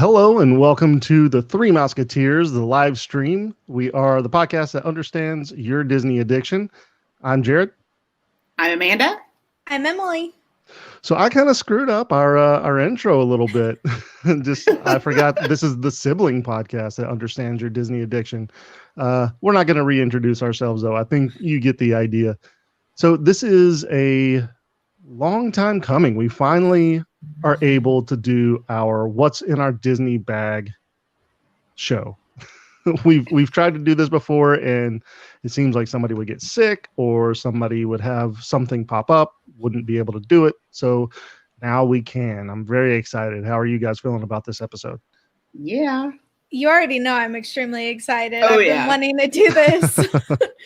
Hello and welcome to the Three Mouseketeers, the live stream. We are the podcast that understands your Disney addiction. I'm Jared. I'm Amanda. I'm Emily. So I kind of screwed up our intro a little bit. I forgot this is the sibling podcast that understands your Disney addiction. We're not going to reintroduce ourselves though. I think you get the idea. So this is a long time coming. We finally are able to do our What's in Our Disney Bag show. We've tried to do this before, and it seems like somebody would get sick or somebody would have something pop up, wouldn't be able to do it. So now we can. I'm very excited. How are you guys feeling about this episode? Yeah. You already know I'm extremely excited. Oh, I've been wanting to do this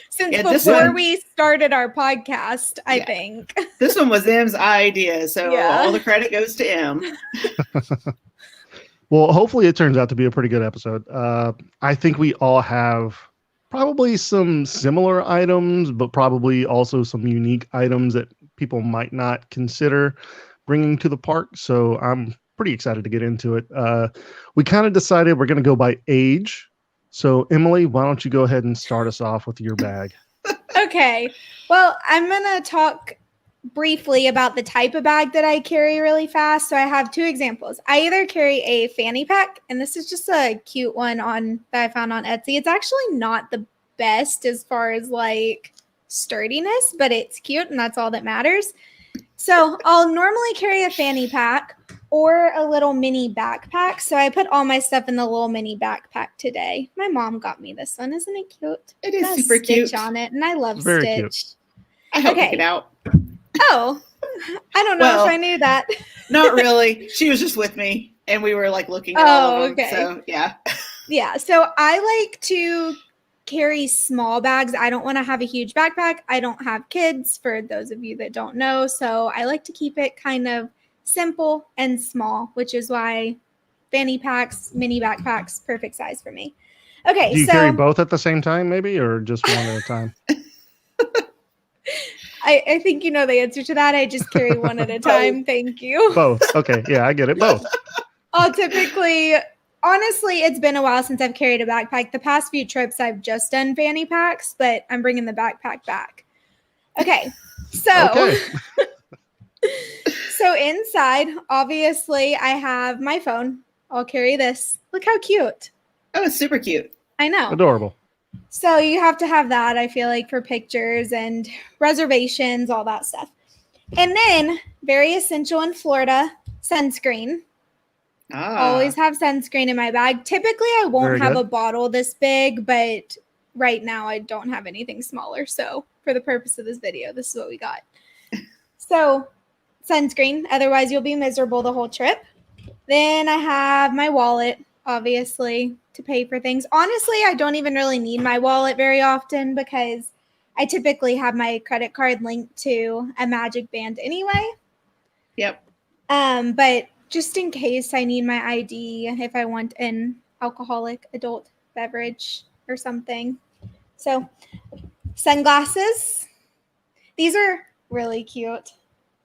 since before we started our podcast, I think. This one was M's idea, so all the credit goes to M. Well, hopefully it turns out to be a pretty good episode. I think we all have probably some similar items, but probably also some unique items that people might not consider bringing to the park. So I'm pretty excited to get into it. We kind of decided we're going to go by age. So Emily, why don't you go ahead and start us off with your bag? Okay. Well, I'm going to talk briefly about the type of bag that I carry really fast. So I have two examples. I either carry a fanny pack, and this is just a cute one that I found on Etsy. It's actually not the best as far as like sturdiness, but it's cute and that's all that matters. So I'll normally carry a fanny pack or a little mini backpack. So I put all my stuff in the little mini backpack today. My mom got me this one. Isn't it cute? It is super cute. Stitch on it, and I love Very Stitch. Cute. I helped pick it out. Oh, I don't know if I knew that. Not really. She was just with me, and we were like looking at all of them. Okay. So yeah. Yeah. So I like to carry small bags. I don't want to have a huge backpack. I don't have kids, for those of you that don't know. So I like to keep it kind of simple and small, which is why fanny packs, mini backpacks, perfect size for me. Okay. Do you carry both at the same time, maybe, or just one at a time? I think you know the answer to that. I just carry one at a time. Thank you. Both. Okay. Yeah, I get it. Both. I'll typically, honestly, it's been a while since I've carried a backpack. The past few trips I've just done fanny packs, but I'm bringing the backpack back. Okay. So, so inside, obviously, I have my phone. I'll carry this. Look how cute. Oh, it's super cute. I know. Adorable. So you have to have that, I feel like, for pictures and reservations, all that stuff. And then, very essential in Florida, sunscreen. Always have sunscreen in my bag. Typically, I won't have a bottle this big, but right now I don't have anything smaller. So for the purpose of this video, this is what we got. So sunscreen, otherwise you'll be miserable the whole trip. Then I have my wallet, obviously, to pay for things. Honestly, I don't even really need my wallet very often because I typically have my credit card linked to a Magic Band anyway. Yep. But just in case I need my ID if I want an alcoholic adult beverage or something. So, sunglasses. These are really cute.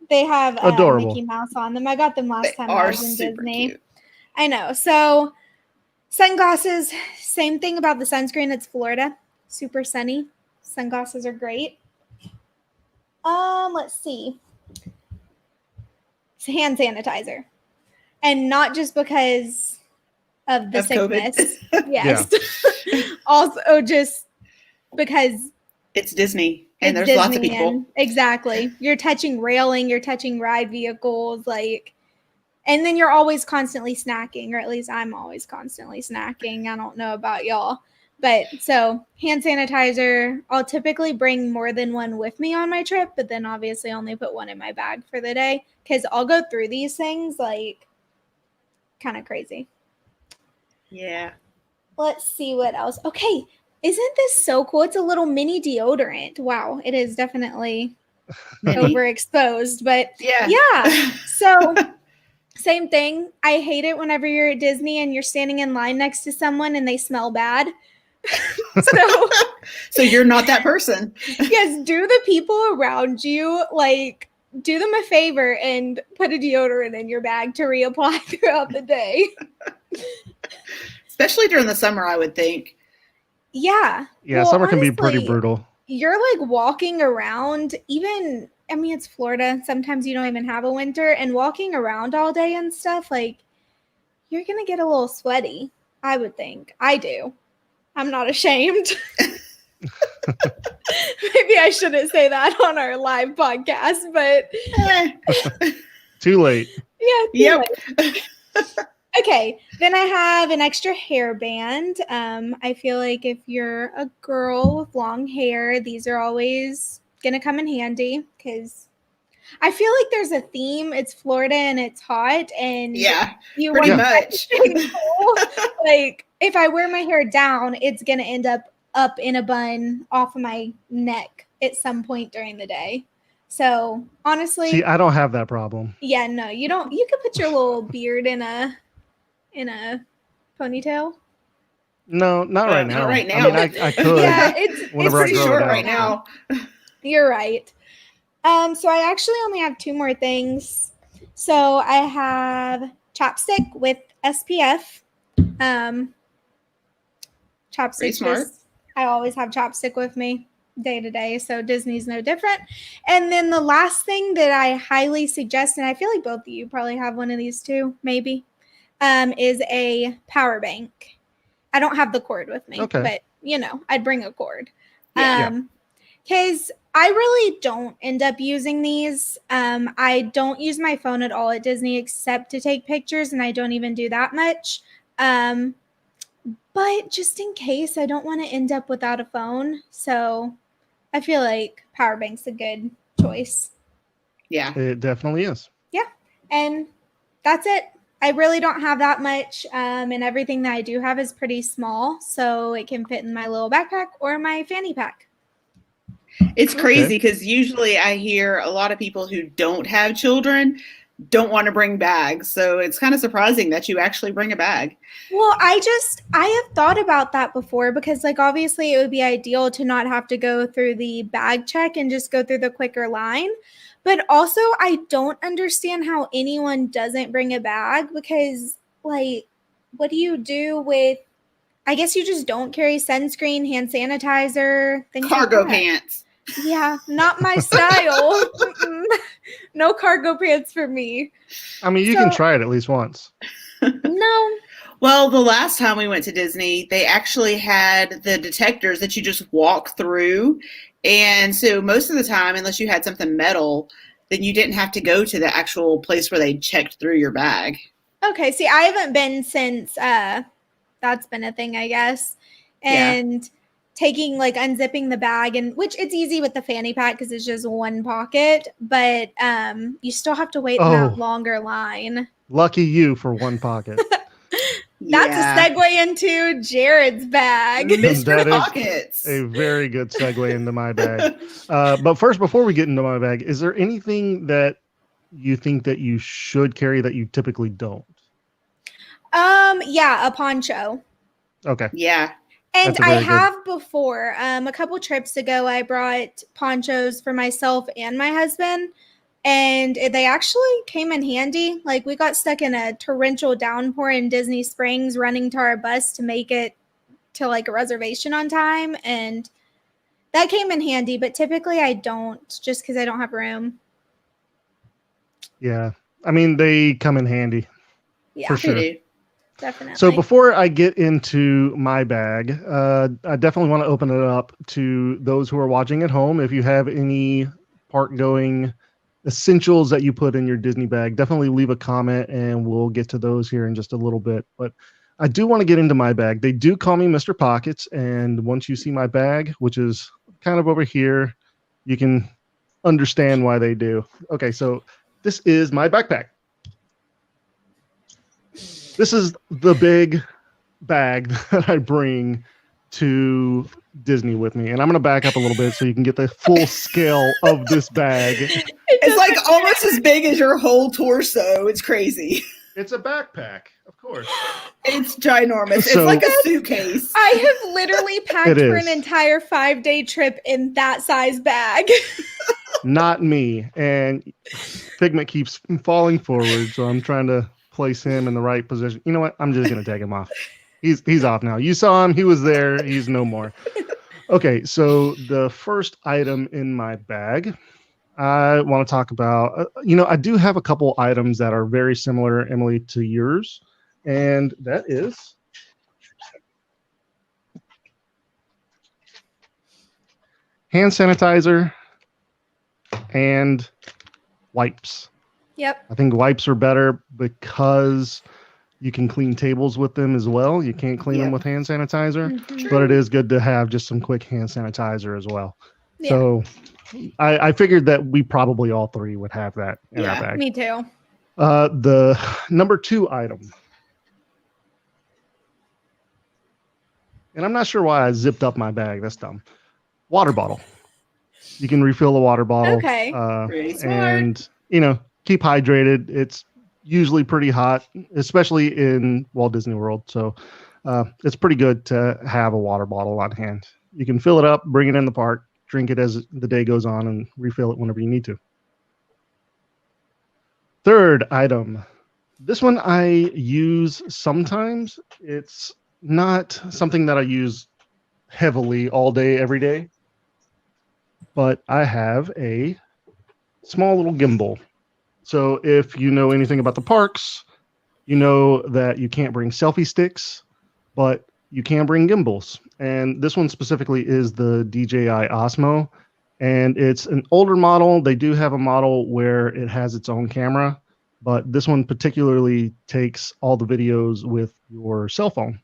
They have Mickey Mouse on them. I got them last time I was in Disney. Cute. I know. So, sunglasses, same thing about the sunscreen. It's Florida. Super sunny. Sunglasses are great. Let's see. It's hand sanitizer. And not just because of the sickness. Yes. Also just because it's Disney and there's lots of people. Exactly. You're touching railing, you're touching ride vehicles, and then you're always constantly snacking, or at least I'm always constantly snacking. I don't know about y'all. But so hand sanitizer, I'll typically bring more than one with me on my trip, but then obviously only put one in my bag for the day because I'll go through these things kind of crazy. Yeah. Let's see what else. Okay. Isn't this so cool? It's a little mini deodorant. Wow. It is definitely overexposed, but yeah. So same thing. I hate it whenever you're at Disney and you're standing in line next to someone and they smell bad. So you're not that person. Yes, do the people around you, do them a favor and put a deodorant in your bag to reapply throughout the day. Especially during the summer, I would think. Yeah. Yeah, summer can be pretty brutal. You're like walking around, even, I mean, it's Florida. Sometimes you don't even have a winter, and walking around all day and stuff, like, you're going to get a little sweaty, I would think. I do. I'm not ashamed. Maybe I shouldn't say that on our live podcast, but Too late. Yeah. Late. Okay, then I have an extra hairband. I feel like if you're a girl with long hair, these are always gonna come in handy because I feel like there's a theme. It's Florida and it's hot, and you pretty much. Cool. Like if I wear my hair down, it's gonna end up in a bun off of my neck at some point during the day. So honestly, see, I don't have that problem. Yeah, no, you don't. You could put your little beard in a ponytail. No, not right now. Not right now. I mean, I could. Yeah, it's pretty short right now. You're right. So I actually only have 2 more things. So I have chapstick with SPF. Chapstick. I always have chapstick with me day to day, so Disney's no different. And then the last thing that I highly suggest, and I feel like both of you probably have one of these too, maybe, is a power bank. I don't have the cord with me, but I'd bring a cord. Because I really don't end up using these. I don't use my phone at all at Disney except to take pictures, and I don't even do that much. But just in case, I don't want to end up without a phone. So I feel like power bank's a good choice. Yeah. It definitely is. Yeah. And that's it. I really don't have that much. And everything that I do have is pretty small. So it can fit in my little backpack or my fanny pack. It's crazy because usually I hear a lot of people who don't have children don't want to bring bags. So it's kind of surprising that you actually bring a bag. Well, I have thought about that before because like obviously it would be ideal to not have to go through the bag check and just go through the quicker line. But also I don't understand how anyone doesn't bring a bag because like what do you do with, I guess you just don't carry sunscreen, hand sanitizer, things cargo like that. Pants. Yeah, not my style. No cargo pants for me. I mean, you can try it at least once. No. Well, the last time we went to Disney, they actually had the detectors that you just walk through. And so most of the time, unless you had something metal, then you didn't have to go to the actual place where they checked through your bag. Okay, see, I haven't been since that's been a thing, I guess. And taking like unzipping the bag, and which it's easy with the fanny pack because it's just one pocket, but you still have to wait in that longer line. Lucky you for one pocket. That's a segue into Jared's bag. Mr. Pockets. A very good segue into my bag. But first, before we get into my bag, is there anything that you think that you should carry that you typically don't? Yeah, a poncho. Okay. Yeah. And I have before, a couple trips ago, I brought ponchos for myself and my husband, and they actually came in handy. Like we got stuck in a torrential downpour in Disney Springs running to our bus to make it to like a reservation on time. And that came in handy, but typically I don't just because I don't have room. Yeah. I mean, they come in handy. Yeah, for sure. They do. Definitely. So before I get into my bag, I definitely want to open it up to those who are watching at home. If you have any park going essentials that you put in your Disney bag, definitely leave a comment and we'll get to those here in just a little bit. But I do want to get into my bag. They do call me Mr. Pockets. And once you see my bag, which is kind of over here, you can understand why they do. Okay, so this is my backpack. This is the big bag that I bring to Disney with me. And I'm going to back up a little bit so you can get the full scale of this bag. It's like almost as big as your whole torso. It's crazy. It's a backpack, of course. It's ginormous. It's like a suitcase. I have literally packed for an entire 5-day trip in that size bag. Not me. And Figment keeps falling forward, so I'm trying to place him in the right position. You know what? I'm just gonna take him off. He's off now. You saw him. He was there. He's no more. Okay, so the first item in my bag, I want to talk about. I do have a couple items that are very similar, Emily, to yours, and that is hand sanitizer and wipes. Yep. I think wipes are better because you can clean tables with them as well. You can't clean them with hand sanitizer, but it is good to have just some quick hand sanitizer as well. Yeah. So I figured that we probably all three would have that in our bag. Me too. The number 2 item. And I'm not sure why I zipped up my bag. That's dumb. Water bottle. You can refill the water bottle. Okay. Pretty smart. And, keep hydrated. It's usually pretty hot, especially in Walt Disney World. So it's pretty good to have a water bottle on hand. You can fill it up, bring it in the park, drink it as the day goes on, and refill it whenever you need to. Third item. This one I use sometimes. It's not something that I use heavily all day, every day. But I have a small little gimbal. So if you know anything about the parks, you know that you can't bring selfie sticks, but you can bring gimbals. And this one specifically is the DJI Osmo. And it's an older model. They do have a model where it has its own camera, but this one particularly takes all the videos with your cell phone.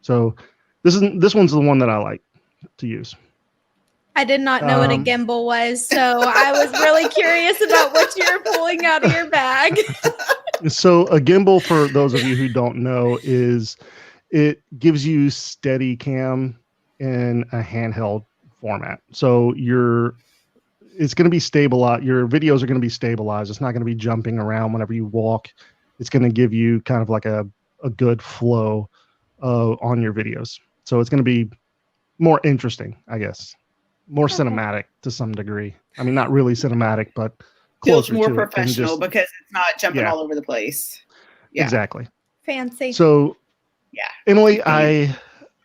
So this one's the one that I like to use. I did not know what a gimbal was, so I was really curious about what you were pulling out of your bag. So a gimbal, for those of you who don't know, is it gives you steady cam in a handheld format. So it's going to be stabilized. Your videos are going to be stabilized. It's not going to be jumping around whenever you walk. It's going to give you kind of like a good flow on your videos. So it's going to be more interesting, I guess. More cinematic to some degree. I mean, not really cinematic, but feels more professional because it's not jumping all over the place. Yeah. Exactly. Fancy. So, Emily,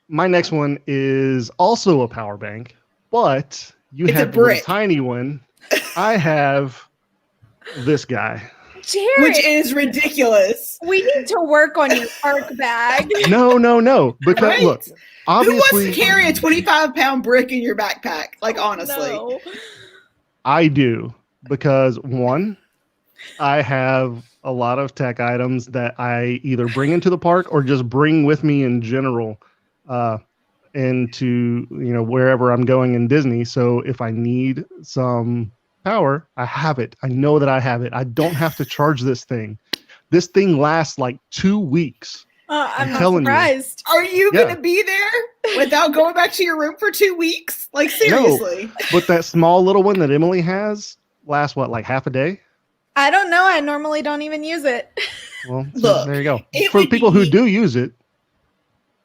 my next one is also a power bank, but you have a tiny one. I have this guy. Jared, which is ridiculous. We need to work on your park bag. No. Because look, obviously, who wants to carry a 25-pound brick in your backpack? Like, honestly. No. I do, because one, I have a lot of tech items that I either bring into the park or just bring with me in general into wherever I'm going in Disney. So if I need some power, I have it. I know that I have it. I don't have to charge this thing. This thing lasts like 2 weeks. I'm not surprised. Are you going to be there without going back to your room for 2 weeks? Like, seriously. No, but that small little one that Emily has lasts what, like half a day? I don't know. I normally don't even use it. Well, look, there you go. For the people who do use it,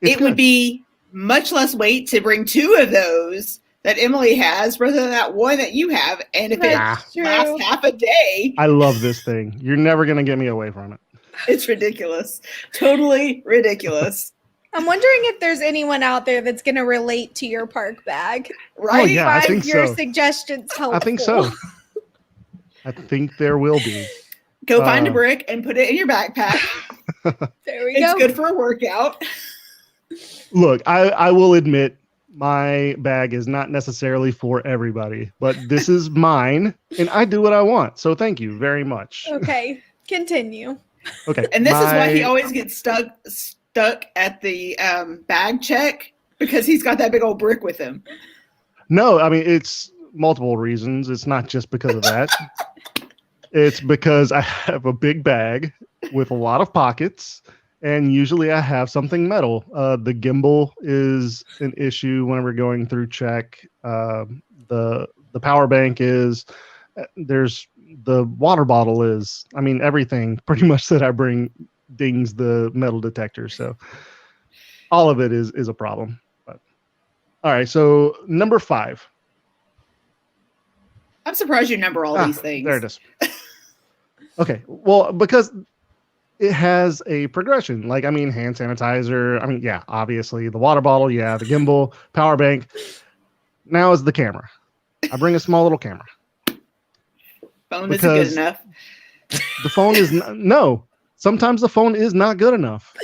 it would be much less weight to bring 2 of those that Emily has rather than that one that you have. And if it lasts half a day. I love this thing. You're never going to get me away from it. It's ridiculous. Totally ridiculous. I'm wondering if there's anyone out there that's going to relate to your park bag. Right? Oh, yeah, I think your suggestions helpful. I think so. I think there will be. Go find a brick and put it in your backpack. There we go. It's good for a workout. Look, I will admit my bag is not necessarily for everybody, but this is mine and I do what I want. So thank you very much. Okay, continue. Okay. And this is why he always gets stuck at the bag check, because he's got that big old brick with him. No, I mean, it's multiple reasons. It's not just because of that. It's because I have a big bag with a lot of pockets, and usually I have something metal. The gimbal is an issue whenever going through check. The power bank is. There's the water bottle is. I mean, everything pretty much that I bring dings the metal detector. So all of it is a problem. But all right, so number 5. I'm surprised you number all these things. There it is. Okay, well, because it has a progression. Like, I mean, hand sanitizer. I mean, yeah, obviously the water bottle. Yeah, the gimbal, power bank. Now is the camera. I bring a small little camera. Phone isn't good enough. The phone is no. Sometimes the phone is not good enough.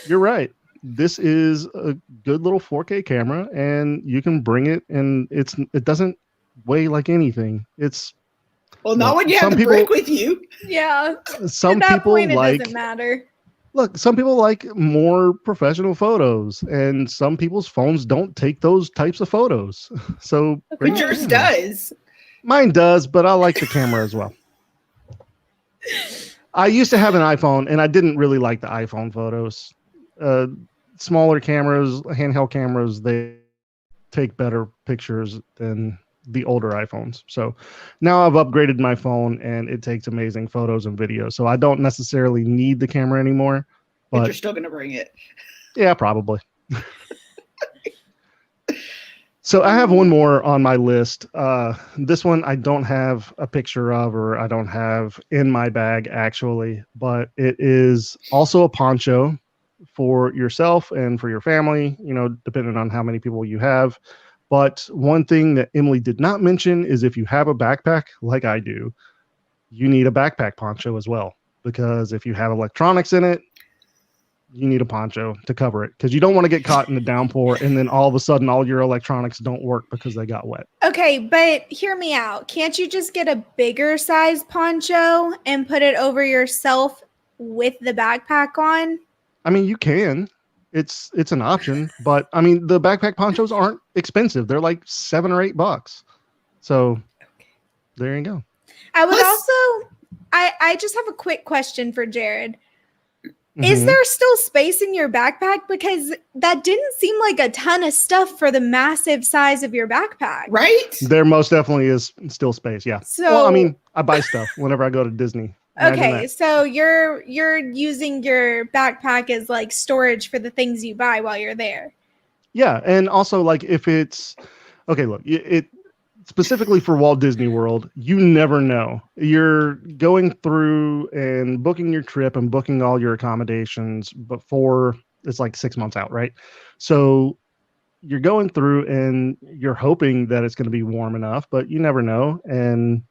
You're right. This is a good little 4K camera, and you can bring it, and it doesn't weigh like anything. It's not when you have the brick with you. Yeah. Some At that people point, like. It doesn't matter. Look, some people like more professional photos, and some people's phones don't take those types of photos. So but yours does. Mine does, but I like the camera as well. I used to have an iPhone, and I didn't really like the iPhone photos. Smaller cameras, handheld cameras, they take better pictures than the older iPhones. So now I've upgraded my phone, and it takes amazing photos and videos. So I don't necessarily need the camera anymore. But you're still going to bring it. Yeah, probably. So I have one more on my list. This one I don't have a picture of, or I don't have in my bag actually, but it is also a poncho for yourself and for your family, you know, depending on how many people you have. But one thing that Emily did not mention is if you have a backpack like I do, you need a backpack poncho as well, because if you have electronics in it, you need a poncho to cover it, because you don't want to get caught in the downpour and then all of a sudden all your electronics don't work because they got wet. Okay, but hear me out. Can't you just get a bigger size poncho and put it over yourself with the backpack on? I mean, you can. It's an option, but I mean, the backpack ponchos aren't expensive. They're like $7 or $8. So there you go. I would also, I just have a quick question for Jared. Is there still space in your backpack? Because that didn't seem like a ton of stuff for the massive size of your backpack. Right? There most definitely is still space, yeah. So, well, I mean, I buy stuff whenever I go to Disney. Okay, so you're using your backpack as like storage for the things you buy while you're there. Yeah, and also like if it's okay, look, it specifically for Walt Disney World, you never know. You're going through and booking your trip and booking all your accommodations before it's like 6 months out, right? So you're going through and you're hoping that it's going to be warm enough, but you never know. And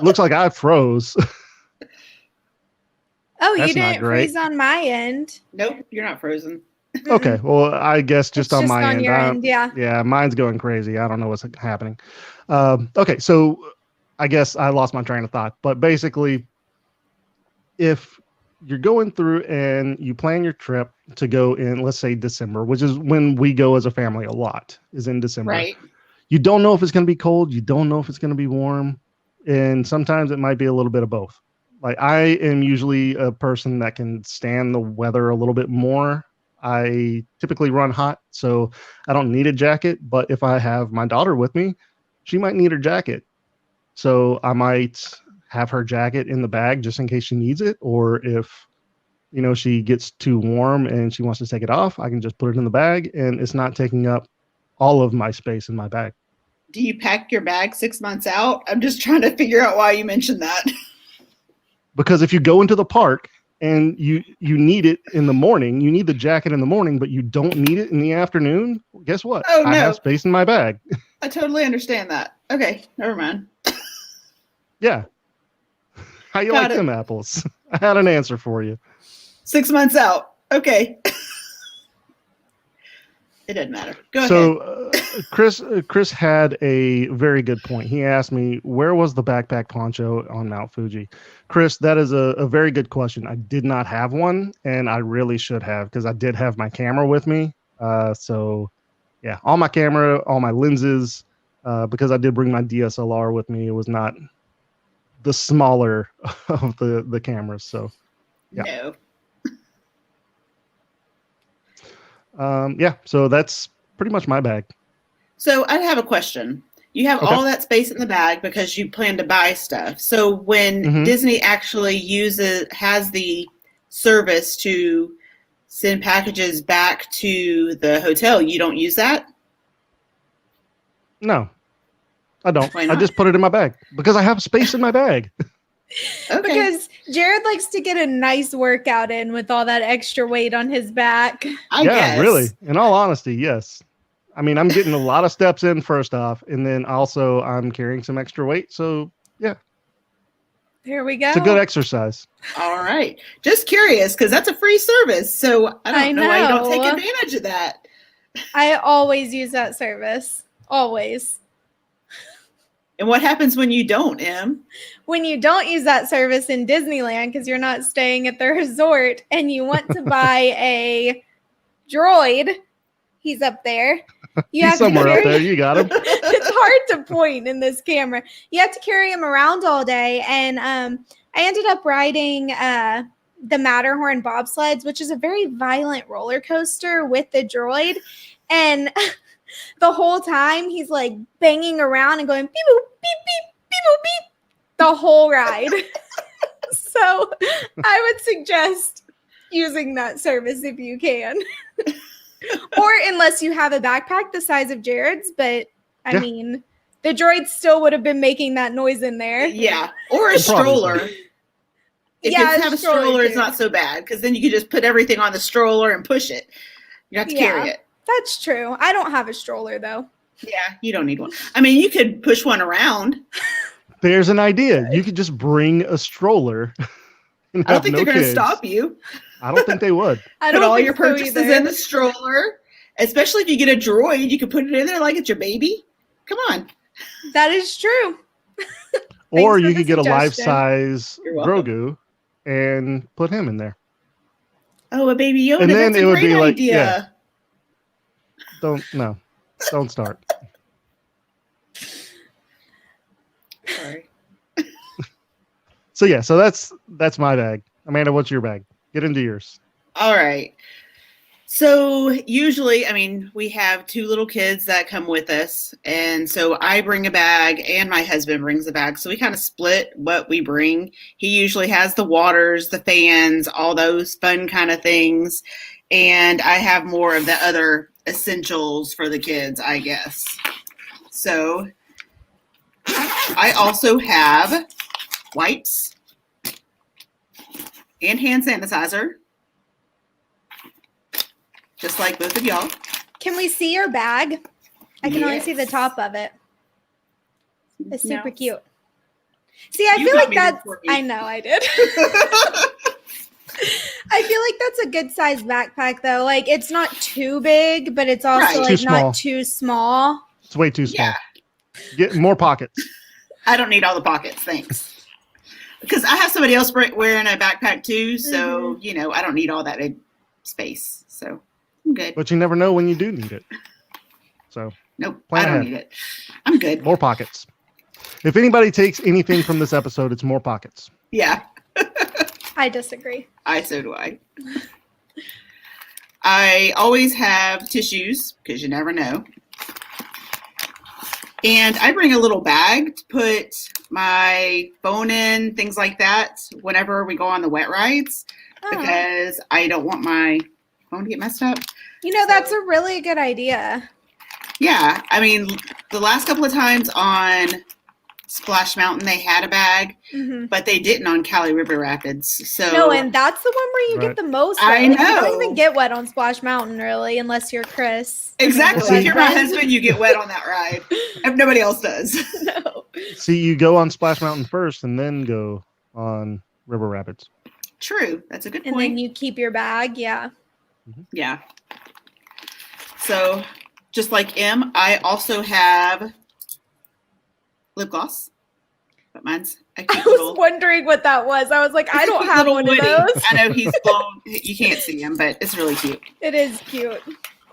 looks like I froze. Oh, you didn't freeze on my end. Nope, you're not frozen. Okay, well, I guess just on my end. Your end. Yeah. Yeah, mine's going crazy. I don't know what's happening. Okay, so I guess I lost my train of thought. But basically, if you're going through and you plan your trip to go in, let's say December, which is when we go as a family a lot, is in December. Right. You don't know if it's going to be cold. You don't know if it's going to be warm. And sometimes it might be a little bit of both. Like I am usually a person that can stand the weather a little bit more. I typically run hot, so I don't need a jacket. But if I have my daughter with me, she might need her jacket. So I might have her jacket in the bag just in case she needs it. Or if, you know, she gets too warm and she wants to take it off, I can just put it in the bag and it's not taking up all of my space in my bag. Do you pack your bag 6 months out? I'm just trying to figure out why you mentioned that. Because if you go into the park and you need it in the morning, you need the jacket in the morning, but you don't need it in the afternoon, guess what? Oh, no. I have space in my bag. I totally understand that. Okay, never mind. Yeah. How you like them apples? I had an answer for you. 6 months out. Okay. It doesn't matter. Go ahead. So Chris had a very good point. He asked me, where was the backpack poncho on Mount Fuji? Chris, that is a very good question. I did not have one, and I really should have, because I did have my camera with me. So, yeah, all my camera, all my lenses, because I did bring my DSLR with me. It was not the smaller of the cameras. So, yeah. No. Yeah, so that's pretty much my bag. So I have a question. You have all that space in the bag because you plan to buy stuff. So when Disney actually has the service to send packages back to the hotel, you don't use that? No, I don't. I just put it in my bag because I have space in my bag. Okay. Because Jared likes to get a nice workout in with all that extra weight on his back. I guess. Really. In all honesty, yes. I mean, I'm getting a lot of steps in first off, and then also I'm carrying some extra weight. So yeah, There we go. it's a good exercise. All right. Just curious, because that's a free service. So I don't know why you don't take advantage of that. I always use that service. Always. And what happens when you don't, Em? When you don't use that service in Disneyland because you're not staying at the resort and you want to buy a droid, he's up there. He's somewhere up there. You got him. It's hard to point in this camera. You have to carry him around all day. And I ended up riding the Matterhorn bobsleds, which is a very violent roller coaster with the droid. And the whole time he's like banging around and going beep boop, beep beep, beep boop, beep the whole ride. So I would suggest using that service if you can. Or unless you have a backpack the size of Jared's, but I mean, the droid still would have been making that noise in there. Yeah, or a stroller. If you have a stroller, it's not so bad because then you can just put everything on the stroller and push it. You have to carry it. That's true. I don't have a stroller though. Yeah, you don't need one. I mean, you could push one around. There's an idea. You could just bring a stroller. I don't think they're going to stop you. I don't think they would. I don't put all your purchases in the stroller, especially if you get a droid. You can put it in there like it's your baby. Come on. That is true. Or you could get a life-size Grogu and put him in there. Oh, a baby Yoda. And then that's it would great be like, idea. Don't start. Sorry. So that's my bag. Amanda, what's your bag? Get into yours. All right. So usually, I mean, we have 2 little kids that come with us. And so I bring a bag and my husband brings a bag. So we kind of split what we bring. He usually has the waters, the fans, all those fun kind of things. And I have more of the other essentials for the kids, I guess. So I also have wipes and hand sanitizer. Just like both of y'all. Can we see your bag? I can only see the top of it. It's super cute. See, I feel like that's... I know, I did. I feel like that's a good size backpack, though. Like, it's not too big, but it's also like not too small. It's way too small. Yeah. Get more pockets. I don't need all the pockets, thanks. Because I have somebody else wearing a backpack, too. So, you know, I don't need all that big space. So... good. But you never know when you do need it. So nope, I don't need it. I'm good. More pockets. If anybody takes anything from this episode, it's more pockets. Yeah. I disagree. So do I. I always have tissues because you never know. And I bring a little bag to put my phone in, things like that, whenever we go on the wet rides, because I don't want my phone to get messed up. You know, that's a really good idea. Yeah. I mean, the last couple of times on Splash Mountain, they had a bag, but they didn't on Cali River Rapids. So no, and that's the one where you get the most wet. I know. You don't even get wet on Splash Mountain, really, unless you're Chris. Exactly. If you're my husband, you get wet on that ride. If nobody else does. No. See, you go on Splash Mountain first and then go on River Rapids. True. That's a good point. And then you keep your bag. Yeah. Yeah. So, just like M, I also have lip gloss, but mine's a cute little. I was wondering what that was. I was like, I don't have one of those. I know he's blown. You can't see him, but it's really cute. It is cute.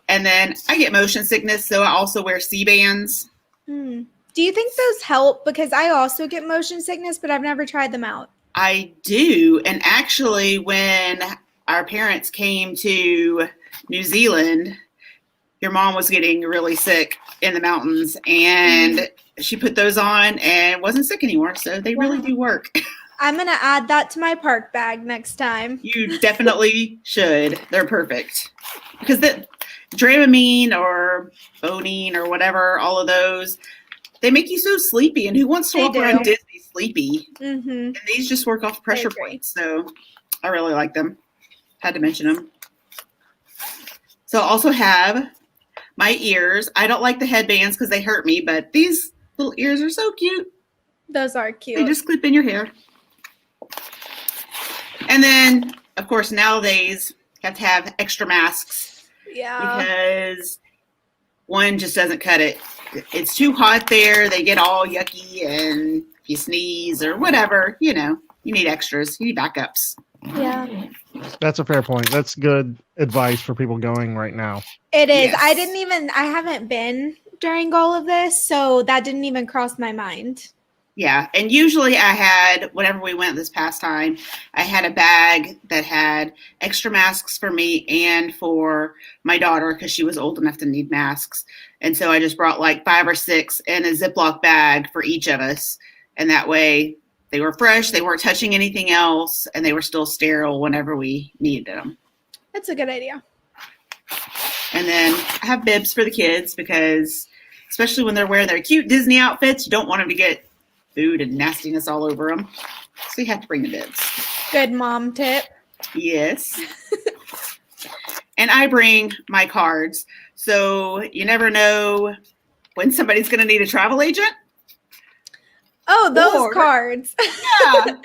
And then I get motion sickness, so I also wear C-bands. Do you think those help? Because I also get motion sickness, but I've never tried them out. I do. And actually, when our parents came to New Zealand, your mom was getting really sick in the mountains, and she put those on and wasn't sick anymore. So they really do work. I'm going to add that to my park bag next time. You definitely should. They're perfect. Because the Dramamine or Bodine or whatever, all of those, they make you so sleepy, and who wants to walk around Disney sleepy? Mm-hmm. And these just work off pressure points, so I really like them. Had to mention them. So I also have my ears. I don't like the headbands because they hurt me, but these little ears are so cute. Those are cute. They just clip in your hair. And then, of course, nowadays you have to have extra masks. Yeah. Because one just doesn't cut it. It's too hot there. They get all yucky, and if you sneeze or whatever, you need extras. You need backups. Yeah. That's a fair point. That's good advice for people going right now. It is. Yes. I haven't been during all of this, so that didn't even cross my mind. Yeah, and usually I had, whenever we went this past time, I had a bag that had extra masks for me and for my daughter because she was old enough to need masks. And so I just brought like 5 or 6 in a Ziploc bag for each of us. And that way they were fresh, they weren't touching anything else, and they were still sterile whenever we needed them. That's a good idea. And then I have bibs for the kids because, especially when they're wearing their cute Disney outfits, you don't want them to get food and nastiness all over them. So you have to bring the bibs. Good mom tip. Yes. And I bring my cards. So you never know when somebody's going to need a travel agent. Oh, those cards. Yeah.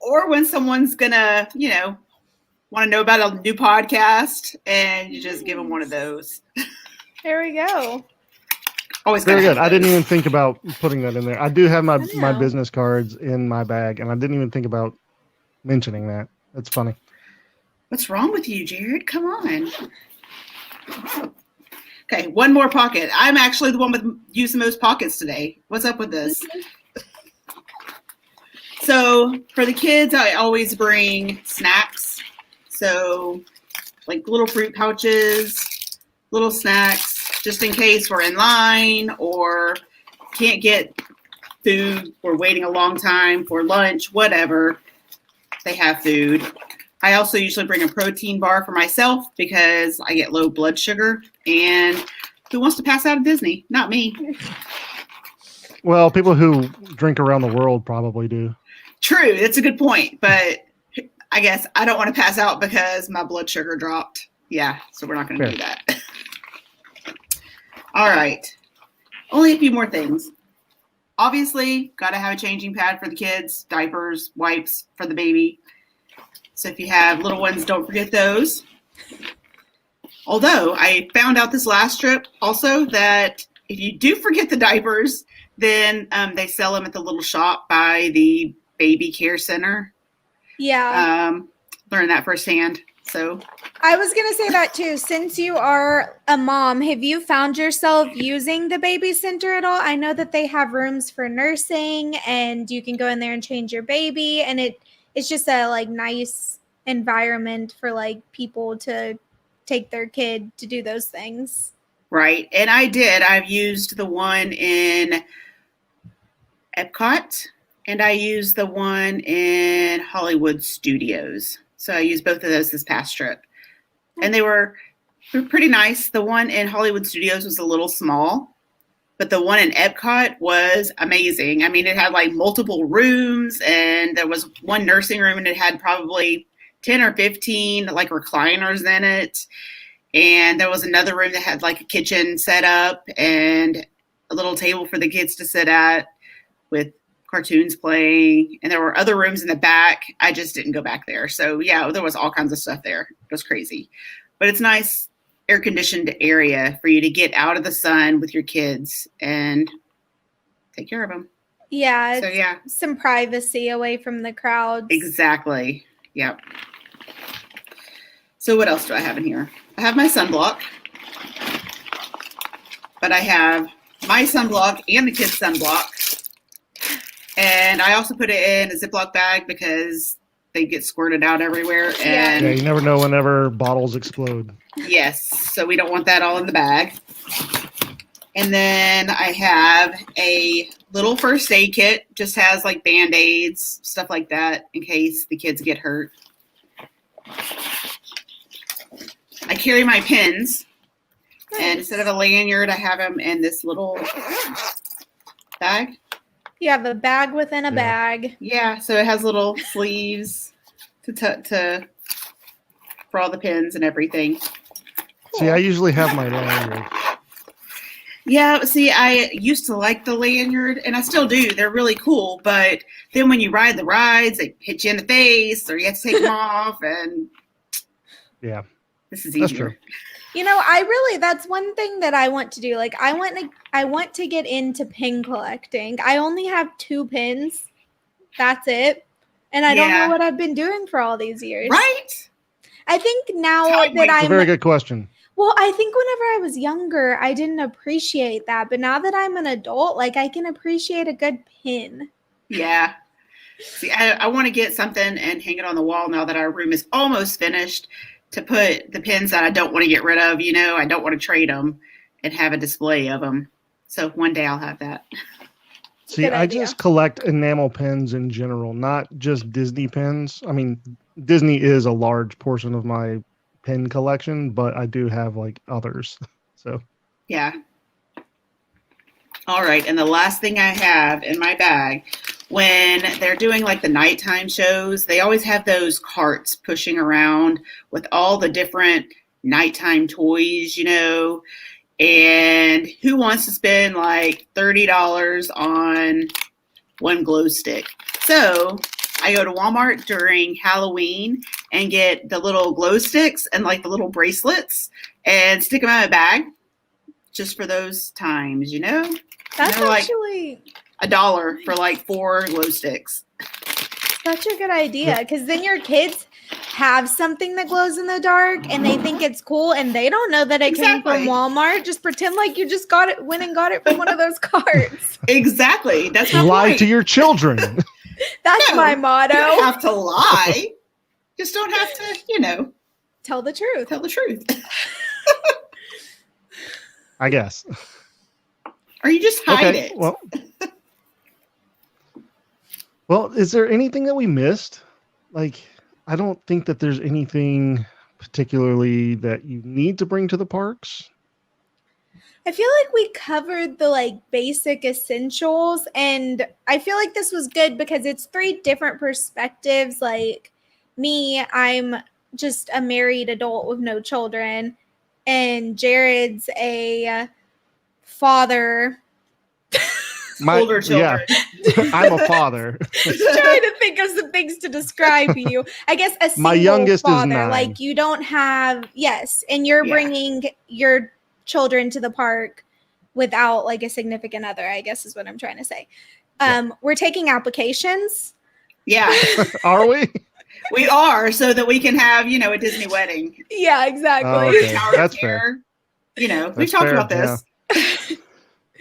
Or when someone's going to, want to know about a new podcast, and you just give them one of those. There we go. Always very good. I didn't even think about putting that in there. I do have my business cards in my bag, and I didn't even think about mentioning that. That's funny. What's wrong with you, Jared? Come on. Okay, one more pocket. I'm actually the one with used the most pockets today. What's up with this? So for the kids, I always bring snacks. So like little fruit pouches, little snacks, just in case we're in line or can't get food, we're waiting a long time for lunch, whatever, they have food. I also usually bring a protein bar for myself because I get low blood sugar, and who wants to pass out at Disney? Not me. Well, people who drink around the world probably do. True, that's a good point, but I guess I don't want to pass out because my blood sugar dropped. Yeah, so we're not going to do that. All right. Only a few more things. Obviously, got to have a changing pad for the kids, diapers, wipes for the baby. So if you have little ones, don't forget those. Although I found out this last trip also that if you do forget the diapers, then they sell them at the little shop by the baby care center. Yeah. Learned that firsthand. So I was going to say that too. Since you are a mom, have you found yourself using the baby center at all? I know that they have rooms for nursing and you can go in there and change your baby. And it's just a like nice environment for like people to take their kid to do those things. Right. And I did. I've used the one in Epcot and I used the one in Hollywood Studios. So I used both of those this past trip. And they were pretty nice. The one in Hollywood Studios was a little small, but the one in Epcot was amazing. I mean, it had like multiple rooms, and there was one nursing room, and it had probably 10 or 15 like recliners in it. And there was another room that had like a kitchen set up and a little table for the kids to sit at with cartoons playing, and there were other rooms in the back. I just didn't go back there. So yeah, there was all kinds of stuff there. It was crazy, but it's nice air conditioned area for you to get out of the sun with your kids and take care of them. Yeah. So yeah, some privacy away from the crowds. Exactly. Yep. So what else do I have in here? I have my sunblock, but I have my sunblock and the kids' sunblock. And I also put it in a Ziploc bag because they get squirted out everywhere. And yeah, you never know whenever bottles explode. Yes, so we don't want that all in the bag. And then I have a little first aid kit. Just has like Band-Aids, stuff like that, in case the kids get hurt. I carry my pins. And instead of a lanyard, I have them in this little bag. You have a bag within a bag. Yeah, so it has little sleeves for all the pins and everything. Cool. See, I usually have my lanyard. Yeah, see, I used to like the lanyard, and I still do. They're really cool, but then when you ride the rides, they hit you in the face, or you have to take them off, and yeah, this is easier. You know, that's one thing that I want to do. Like, I want to get into pin collecting. I only have 2 pins. That's it. And I don't know what I've been doing for all these years. Right? I think now that That's a very good question. Well, I think whenever I was younger, I didn't appreciate that. But now that I'm an adult, like, I can appreciate a good pin. Yeah. See, I want to get something and hang it on the wall now that our room is almost finished, to put the pins that I don't want to get rid of. You know, I don't want to trade them, and have a display of them. So one day I'll have that. See, I just collect enamel pins in general, not just Disney pins. I mean, Disney is a large portion of my pin collection, but I do have like others. So yeah. All right, and the last thing I have in my bag, when they're doing like the nighttime shows, they always have those carts pushing around with all the different nighttime toys, you know, and who wants to spend like $30 on one glow stick? So I go to Walmart during Halloween and get the little glow sticks and like the little bracelets and stick them in my bag just for those times, you know? That's actually $1 for like 4 glow sticks. Such a good idea, because then your kids have something that glows in the dark and they think it's cool, and they don't know that it came from Walmart. Just pretend like you just went and got it from one of those carts. Exactly. That's my lie point. to your children. That's my motto. You don't have to lie. Just don't have to, you know, tell the truth. Tell the truth. I guess. Or you just hide it. Well, is there anything that we missed? Like, I don't think that there's anything particularly that you need to bring to the parks. I feel like we covered the like basic essentials, and I feel like this was good because it's 3 different perspectives. Like me, I'm just a married adult with no children, and Jared's a father. Older children. Yeah, I'm a father. Trying to think of some things to describe you. I guess a single my youngest father. Is 9. Like you don't have and you're bringing your children to the park without like a significant other, I guess is what I'm trying to say. We're taking applications. Yeah. Are we? We are, so that we can have, you know, a Disney wedding. Yeah, exactly. Okay. That's fair. You know, we've talked about this. Yeah.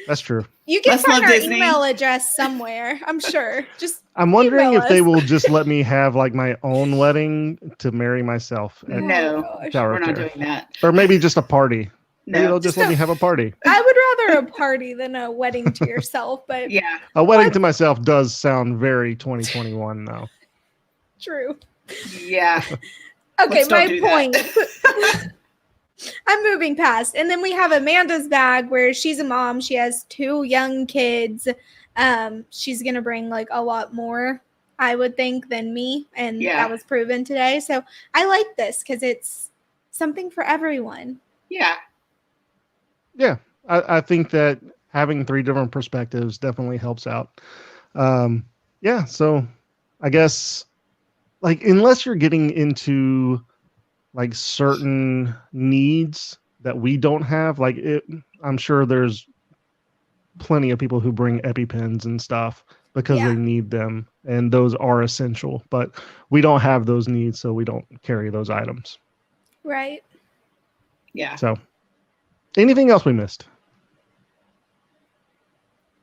That's true. You can find our email address somewhere, I'm sure. I'm wondering if they will just let me have like my own wedding to marry myself. No, we're not doing that. Or maybe just a party. No, maybe they'll just let me have a party. I would rather a party than a wedding to yourself, but yeah, a wedding to myself does sound very 2021 though. True. Yeah. Okay, my point. I'm moving past. And then we have Amanda's bag where she's a mom. She has 2 young kids. She's going to bring like a lot more, I would think, than me. And that was proven today. So I like this because it's something for everyone. Yeah. Yeah. I think that having 3 different perspectives definitely helps out. Yeah. So I guess like, unless you're getting into like certain needs that we don't have, like I'm sure there's plenty of people who bring EpiPens and stuff because they need them, and those are essential, but we don't have those needs, so we don't carry those items. Right. Yeah. So anything else we missed?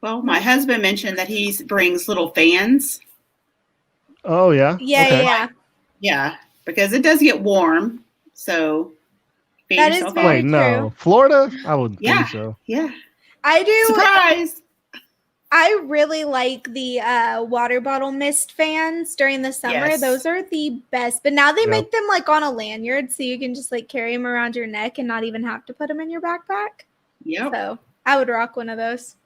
Well, my husband mentioned that he brings little fans. Oh yeah. Yeah, because it does get warm. So that is very true. Florida? I would think so. Yeah. I do. Surprise. I really like the water bottle mist fans during the summer. Yes. Those are the best. But now they make them like on a lanyard, so you can just like carry them around your neck and not even have to put them in your backpack. Yep. So I would rock one of those.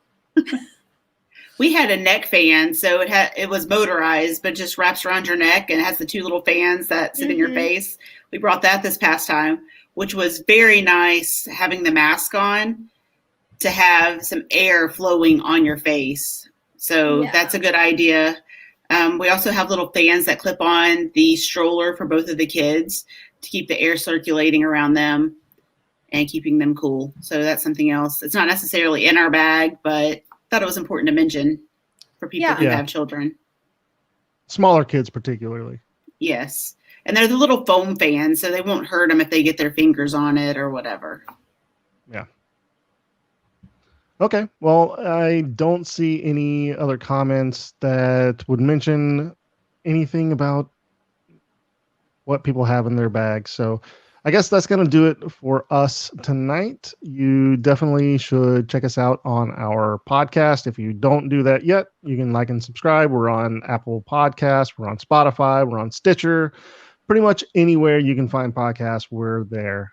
We had a neck fan, so it was motorized, but just wraps around your neck and has the 2 little fans that sit in your face. We brought that this past time, which was very nice, having the mask on to have some air flowing on your face. So that's a good idea. We also have little fans that clip on the stroller for both of the kids to keep the air circulating around them and keeping them cool. So that's something else. It's not necessarily in our bag, but thought it was important to mention for people who have children. Smaller kids particularly. Yes. And they're the little foam fans, so they won't hurt them if they get their fingers on it or whatever. Yeah. Okay. Well, I don't see any other comments that would mention anything about what people have in their bags. So I guess that's going to do it for us tonight. You definitely should check us out on our podcast. If you don't do that yet, you can like and subscribe. We're on Apple Podcasts. We're on Spotify. We're on Stitcher. Pretty much anywhere you can find podcasts, we're there.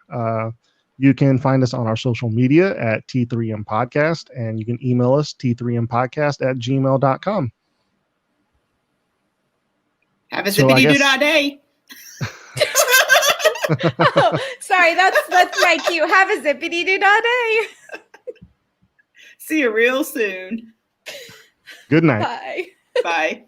You can find us on our social media at T3M Podcast, and you can email us t3mpodcast@gmail.com. Have a zippity-doo-dah-day. Oh, sorry, that's my cue. Have a zippity-doo-dah-day. See you real soon. Good night. Bye. Bye.